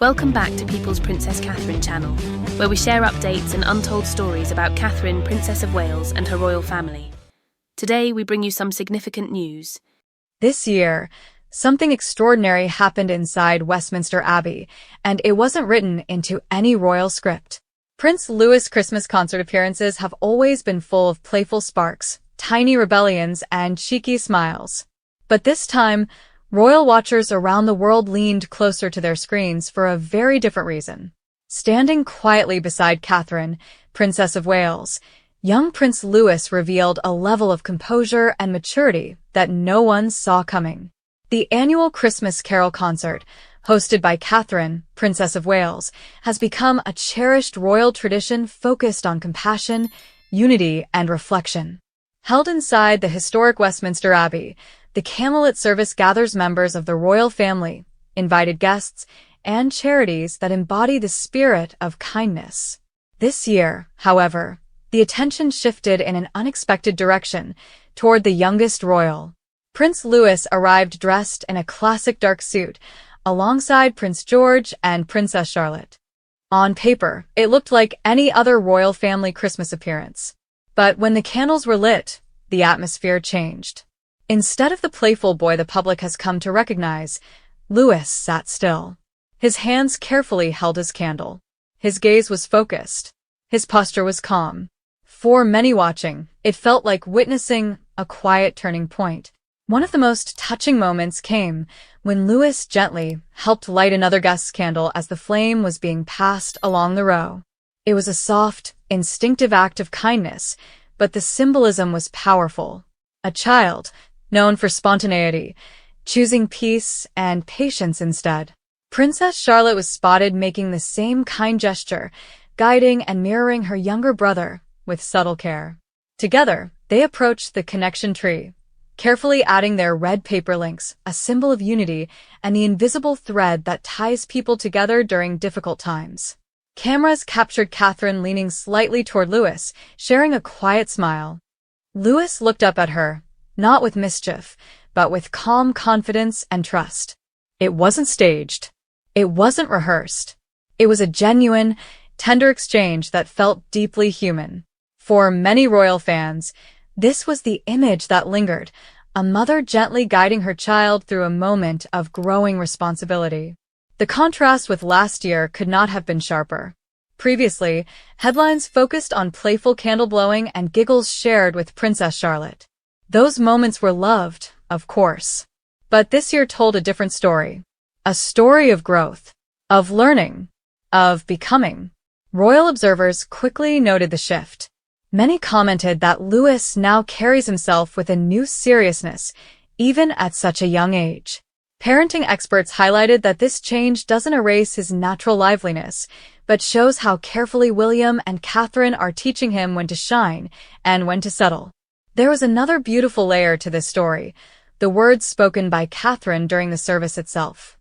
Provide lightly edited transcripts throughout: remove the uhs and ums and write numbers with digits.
Welcome back to People's Princess Catherine channel, where we share updates and untold stories about Catherine, Princess of Wales, and her royal family. Today, we bring you some significant news. This year, something extraordinary happened inside Westminster Abbey, and it wasn't written into any royal script. Prince Louis' Christmas concert appearances have always been full of playful sparks, tiny rebellions, and cheeky smiles. But this time, royal watchers around the world leaned closer to their screens for a very different reason. Standing quietly beside Catherine, Princess of Wales, young Prince Louis revealed a level of composure and maturity that no one saw coming. The annual Christmas Carol concert, hosted by Catherine, Princess of Wales, has become a cherished royal tradition focused on compassion, unity, and reflection. Held inside the historic Westminster Abbey, the candlelit service gathers members of the royal family, invited guests, and charities that embody the spirit of kindness. This year, however, the attention shifted in an unexpected direction toward the youngest royal. Prince Louis arrived dressed in a classic dark suit, alongside Prince George and Princess Charlotte. On paper, it looked like any other royal family Christmas appearance. But when the candles were lit, the atmosphere changed. Instead of the playful boy the public has come to recognize, Louis sat still. His hands carefully held his candle. His gaze was focused. His posture was calm. For many watching, it felt like witnessing a quiet turning point. One of the most touching moments came when Louis gently helped light another guest's candle as the flame was being passed along the row. It was a soft, instinctive act of kindness, but the symbolism was powerful. A child, known for spontaneity, choosing peace and patience instead. Princess Charlotte was spotted making the same kind gesture, guiding and mirroring her younger brother with subtle care. Together, they approached the connection tree, carefully adding their red paper links, a symbol of unity and the invisible thread that ties people together during difficult times. Cameras captured Catherine leaning slightly toward Louis, sharing a quiet smile. Louis looked up at her, not with mischief, but with calm confidence and trust. It wasn't staged. It wasn't rehearsed. It was a genuine, tender exchange that felt deeply human. For many royal fans, this was the image that lingered, a mother gently guiding her child through a moment of growing responsibility. The contrast with last year could not have been sharper. Previously, headlines focused on playful candle blowing and giggles shared with Princess Charlotte. Those moments were loved, of course. But this year told a different story. A story of growth, of learning, of becoming. Royal observers quickly noted the shift. Many commented that Louis now carries himself with a new seriousness, even at such a young age. Parenting experts highlighted that this change doesn't erase his natural liveliness, but shows how carefully William and Catherine are teaching him when to shine and when to settle. There was another beautiful layer to this story, the words spoken by Catherine during the service itself.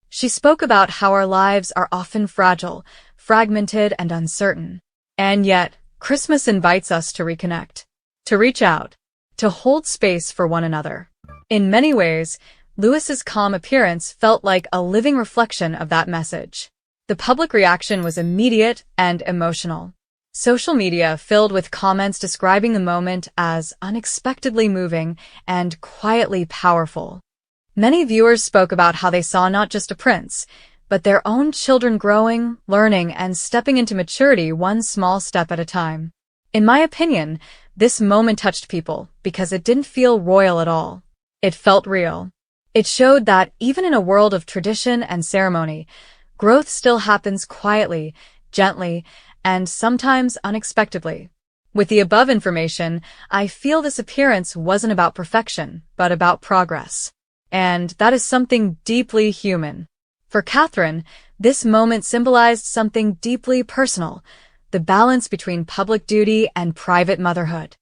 She spoke about how our lives are often fragile, fragmented, and uncertain. And yet, Christmas invites us to reconnect, to reach out, to hold space for one another. In many ways, Louis's calm appearance felt like a living reflection of that message. The public reaction was immediate and emotional. Social media filled with comments describing the moment as unexpectedly moving and quietly powerful. Many viewers spoke about how they saw not just a prince, but their own children growing, learning, and stepping into maturity one small step at a time. In my opinion, this moment touched people because it didn't feel royal at all. It felt real. It showed that even in a world of tradition and ceremony, growth still happens quietly, gently, and sometimes unexpectedly. With the above information, I feel this appearance wasn't about perfection, but about progress. And that is something deeply human. For Catherine, this moment symbolized something deeply personal, the balance between public duty and private motherhood.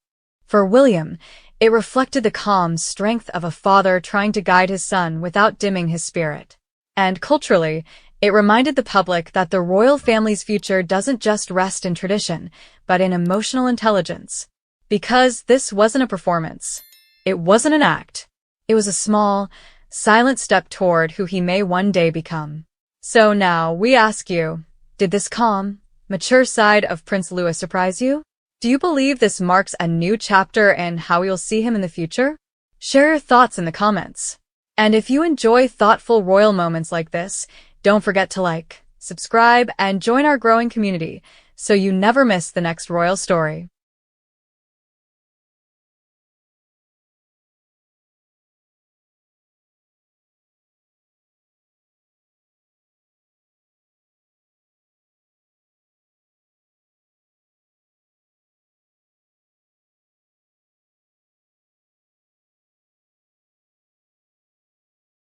For William, it reflected the calm strength of a father trying to guide his son without dimming his spirit. And culturally, it reminded the public that the royal family's future doesn't just rest in tradition, but in emotional intelligence. Because this wasn't a performance. It wasn't an act. It was a small, silent step toward who he may one day become. So now, we ask you, did this calm, mature side of Prince Louis surprise you? Do you believe this marks a new chapter in how we'll see him in the future? Share your thoughts in the comments. And if you enjoy thoughtful royal moments like this, don't forget to like, subscribe, and join our growing community so you never miss the next royal story.